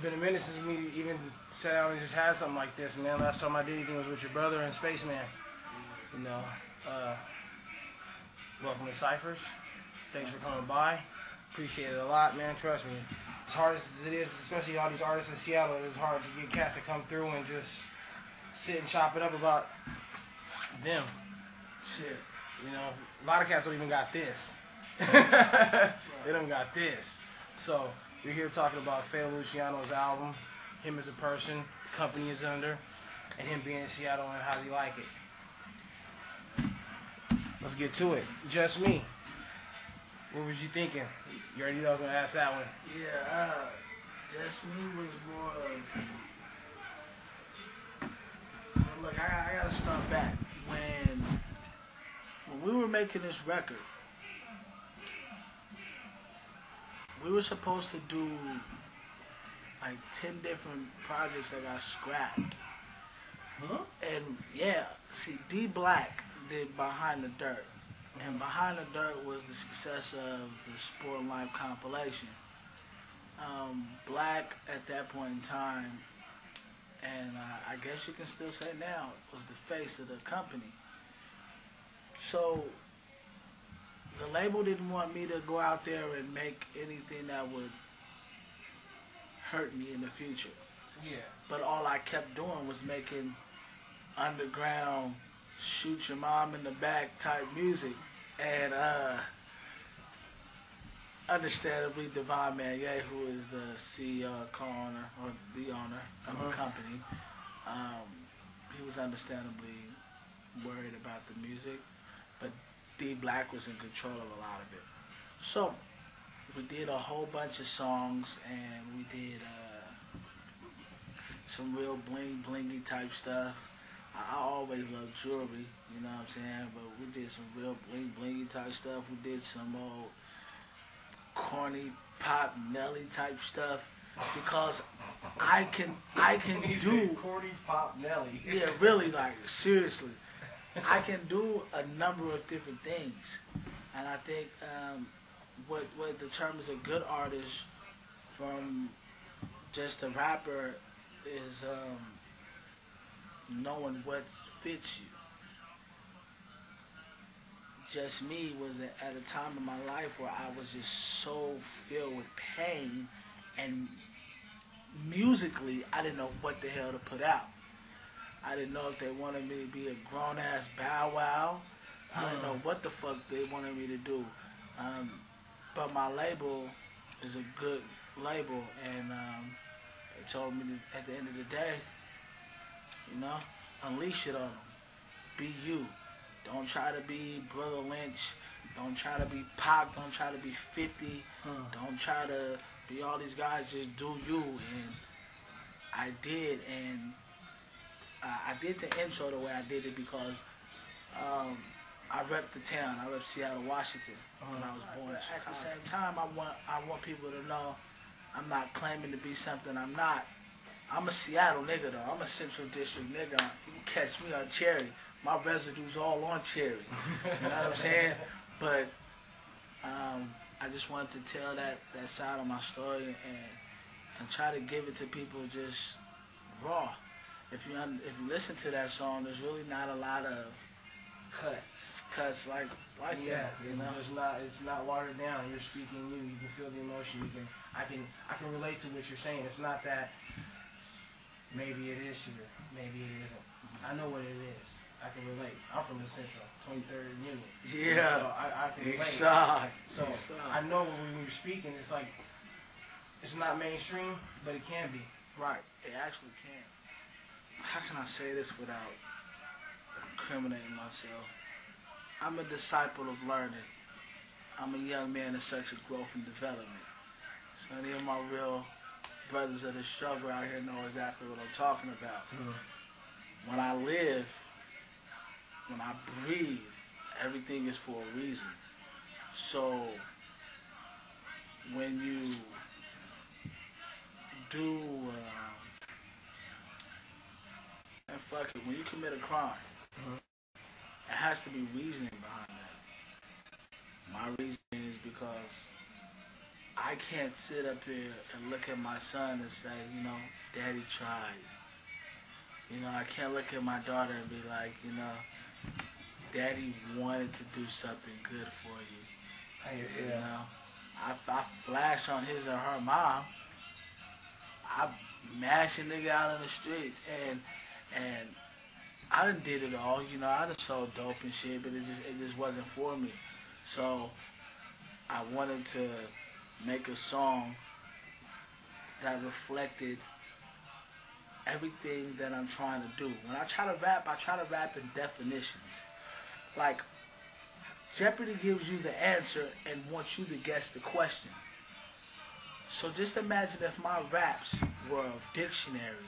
been a minute since we even sat down and just had something like this, man. Last time I did anything was with your brother and Spaceman. You know, welcome to Cyphers. Thanks for coming by. Appreciate it a lot, man. Trust me. As hard as it is, especially all these artists in Seattle, it's hard to get cats to come through and just sit and chop it up about them. Shit. You know, a lot of cats don't even got this. They don't got this. So, we're here talking about Lucciauno's album, him as a person, the company is under, and him being in Seattle and how he like it. Let's get to it. Just Me. What was you thinking? You already knew I was going to ask that one. Yeah, Just Me was more of... Look, I got to start back. When we were making this record, we were supposed to do like 10 different projects that got scrapped. Huh? And yeah, see, D Black did Behind the Dirt. And Behind the Dirt was the success of the Sport and Life compilation. Black at that point in time, and I guess you can still say now, was the face of the company. So the label didn't want me to go out there and make anything that would hurt me in the future. Yeah. But all I kept doing was making underground, shoot your mom in the back type music. And understandably, Divine Maye, who is the CEO, co-owner, or the owner of the company, he was understandably worried about the music. But D Black was in control of a lot of it. So we did a whole bunch of songs, and we did some real blingy type stuff. I always loved jewelry, you know what I'm saying? But we did some real blingy type stuff. We did some old corny pop Nelly type stuff because I can do corny pop Nelly. Yeah, really, like seriously. I can do a number of different things, and I think what determines a good artist from just a rapper is knowing what fits you. Just Me was at a time in my life where I was just so filled with pain, and musically I didn't know what the hell to put out. I didn't know if they wanted me to be a grown-ass Bow Wow. I didn't know what the fuck they wanted me to do. But my label is a good label, and they told me that at the end of the day, you know, unleash it on them. Be you. Don't try to be Brother Lynch. Don't try to be Pac. Don't try to be 50. Don't try to be all these guys. Just do you. And I did, and I did the intro the way I did it because I rep the town. I rep Seattle, Washington, when I was born. At the same time, I want people to know I'm not claiming to be something I'm not. I'm a Seattle nigga though. I'm a Central District nigga. You can catch me on Cherry. My residue's all on Cherry. You know what I'm saying? But I just wanted to tell that side of my story and try to give it to people just raw. If you listen to that song, there's really not a lot of cuts like yeah, that. You know, it's not watered down. You're speaking you. You can feel the emotion. I can relate to what you're saying. It's not that maybe it is here, maybe it isn't. I know what it is. I can relate. I'm from the Central, 23rd Union. Yeah. So I can relate. So I know when you're speaking, it's like it's not mainstream, but it can be. Right. It actually can. How can I say this without incriminating myself? I'm a disciple of learning. I'm a young man in search of growth and development. So any of my real brothers of the struggle out here know exactly what I'm talking about. When I live, when I breathe, everything is for a reason. So when you do, and fuck it, when you commit a crime, it has to be reasoning behind that. My reasoning is because I can't sit up here and look at my son and say, you know, Daddy tried. You know, I can't look at my daughter and be like, you know, Daddy wanted to do something good for you. You know, I flash on his or her mom. I mash a nigga out in the streets, and I done did it all. You know, I done sold dope and shit, but it just wasn't for me. So I wanted to make a song that reflected everything that I'm trying to do. When I try to rap in definitions. Like, Jeopardy gives you the answer and wants you to guess the question. So just imagine if my raps were a dictionary,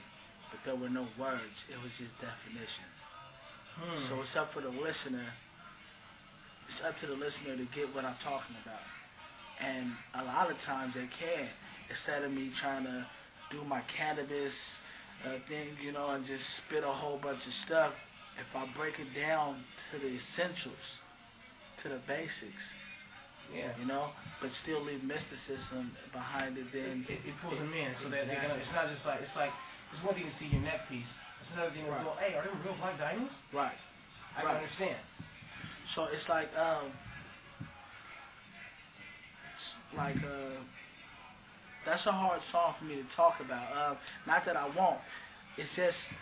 but there were no words. It was just definitions. So it's up for the listener. It's up to the listener to get what I'm talking about. And a lot of times they can. Instead of me trying to do my cannabis thing, you know, and just spit a whole bunch of stuff, if I break it down to the essentials, to the basics, you know, but still leave mysticism behind it, then it pulls them in, so that they're gonna. It's not just like it's one thing to see your neck piece. It's another thing to go, hey, are them real black diamonds? Right. I can understand. So it's like that's a hard song for me to talk about. Not that I won't. It's just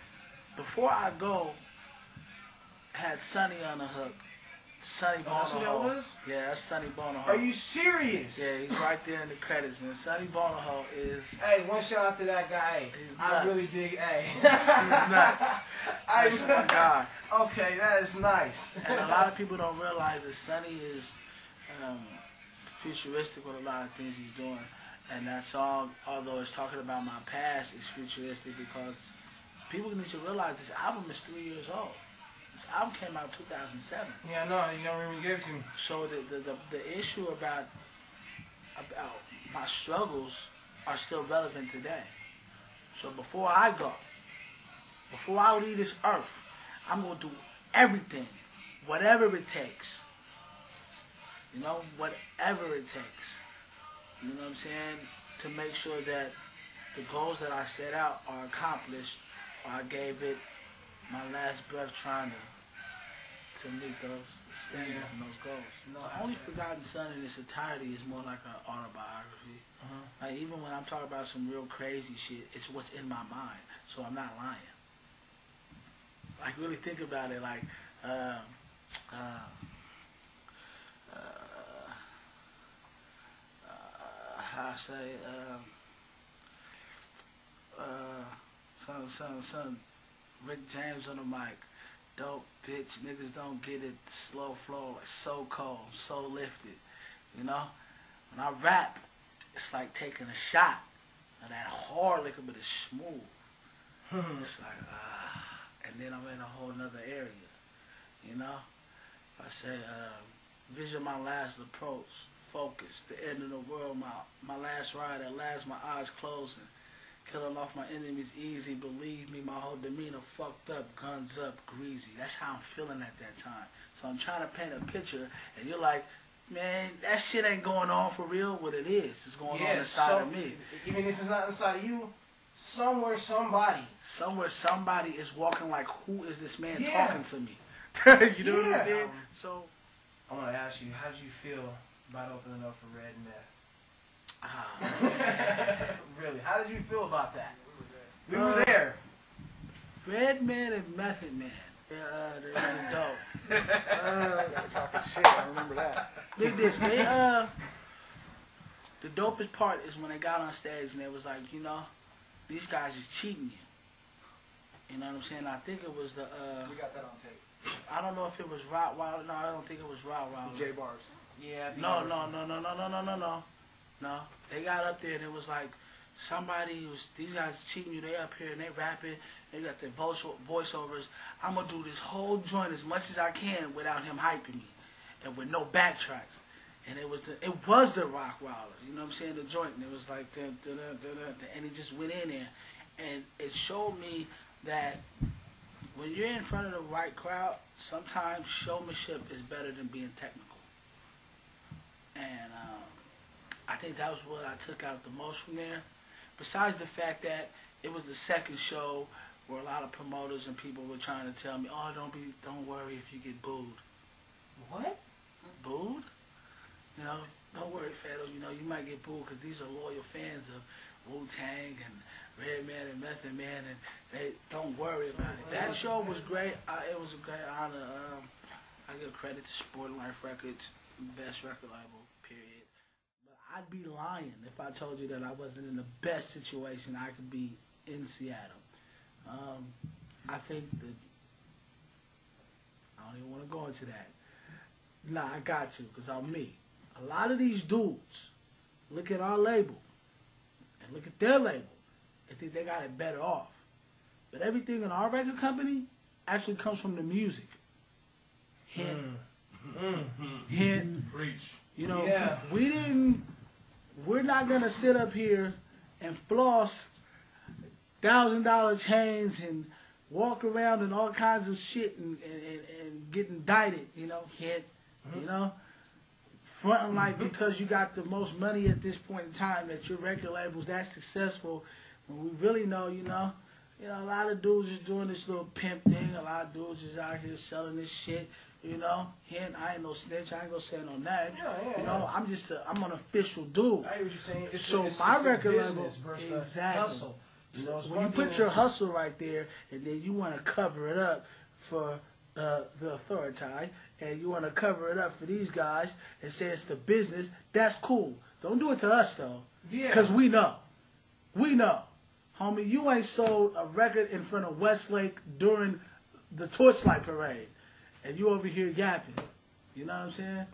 before I go, I had Sonny on the hook. Sonny Bono. That's who that was? Yeah, that's Sonny Bono. Are you serious? Yeah, he's right there in the credits, man. Sonny Bono is. Hey, one shout out to that guy. I really dig. Hey, he's nuts. That's my guy. Okay, that is nice. And a lot of people don't realize that Sonny is futuristic with a lot of things he's doing. And that song, although it's talking about my past, is futuristic because people need to realize this album is 3 years old. This album came out in 2007. Yeah, I know. You don't remember you gave it to me. So the issue about my struggles are still relevant today. So before I go, before I leave this earth, I'm going to do everything, whatever it takes. You know, whatever it takes. You know what I'm saying? To make sure that the goals that I set out are accomplished, or I gave it my last breath trying to meet those standards and those goals. No, Only Forgotten Son in its entirety is more like an autobiography. Like even when I'm talking about some real crazy shit, it's what's in my mind, so I'm not lying. Like really think about it. Like how I say son. Rick James on the mic. Dope, bitch, niggas don't get it. Slow flow, like so cold, so lifted. You know? When I rap, it's like taking a shot of that hard liquor, but it's smooth. It's like, and then I'm in a whole nother area. You know? I say, vision my last approach, focus, the end of the world, my last ride, at last my eyes closing. Killing off my enemies easy, believe me, my whole demeanor fucked up, guns up, greasy. That's how I'm feeling at that time. So I'm trying to paint a picture, and you're like, man, that shit ain't going on for real. What it is, it's going on inside of me. Even if it's not inside of you, somewhere somebody is walking like, who is this man talking to me? You know what I'm saying? So I want to ask you, how did you feel about opening up for Red Meth? Really? How did you feel about that? We were there. Red Man and Method Man. They're really dope. Talking shit, I remember that. Dig this. The dopest part is when they got on stage and they was like, you know, these guys is cheating you. You know what I'm saying? I think it was the we got that on tape. I don't know if it was Rottweiler. No, I don't think it was Rottweiler. J Bars. Yeah. No, they got up there and it was like these guys cheating you. They up here and they rapping. They got their voiceovers. I'm gonna do this whole joint as much as I can without him hyping me, and with no backtracks. And it was the Rockweiler. You know what I'm saying? The joint. And it was like dun, dun, dun, dun, dun, and he just went in there, and it showed me that when you're in front of the right crowd, sometimes showmanship is better than being technical. And I think that was what I took out the most from there. Besides the fact that it was the second show where a lot of promoters and people were trying to tell me, "Oh, don't worry if you get booed." What? Booed? You know, don't worry, Fado. You know, you might get booed because these are loyal fans of Wu-Tang and Redman and Method Man, and they don't worry about it. That show was great. It was a great honor. I give credit to Sport Life Records, best record label, period. But I'd be lying if I told you that I wasn't in the best situation I could be in Seattle. I think that I don't even want to go into that. Nah, I got to, because I'm me. A lot of these dudes look at our label and look at their label and think they got it better off. But everything in our record company actually comes from the music. Hint. Hint. Preach. You know, Yeah. we're not going to sit up here and floss $1,000 chains and walk around and all kinds of shit and get indicted, you know, hit, you know, fronting like because you got the most money at this point in time that your record label's that successful, when we really know, you know, a lot of dudes is doing this little pimp thing, a lot of dudes is out here selling this shit, you know, hint, I ain't no snitch, I ain't gonna say no names, you know, I'm an official dude. I hear what you're saying. So it's my the record business label, versus the exactly. hustle. You know, it's When you one put thing your to- hustle right there, and then you want to cover it up for the authority, and you want to cover it up for these guys and say it's the business, that's cool. Don't do it to us, though. Yeah. Because we know. We know. Homie, you ain't sold a record in front of Westlake during the Torchlight Parade, and you over here yapping. You know what I'm saying?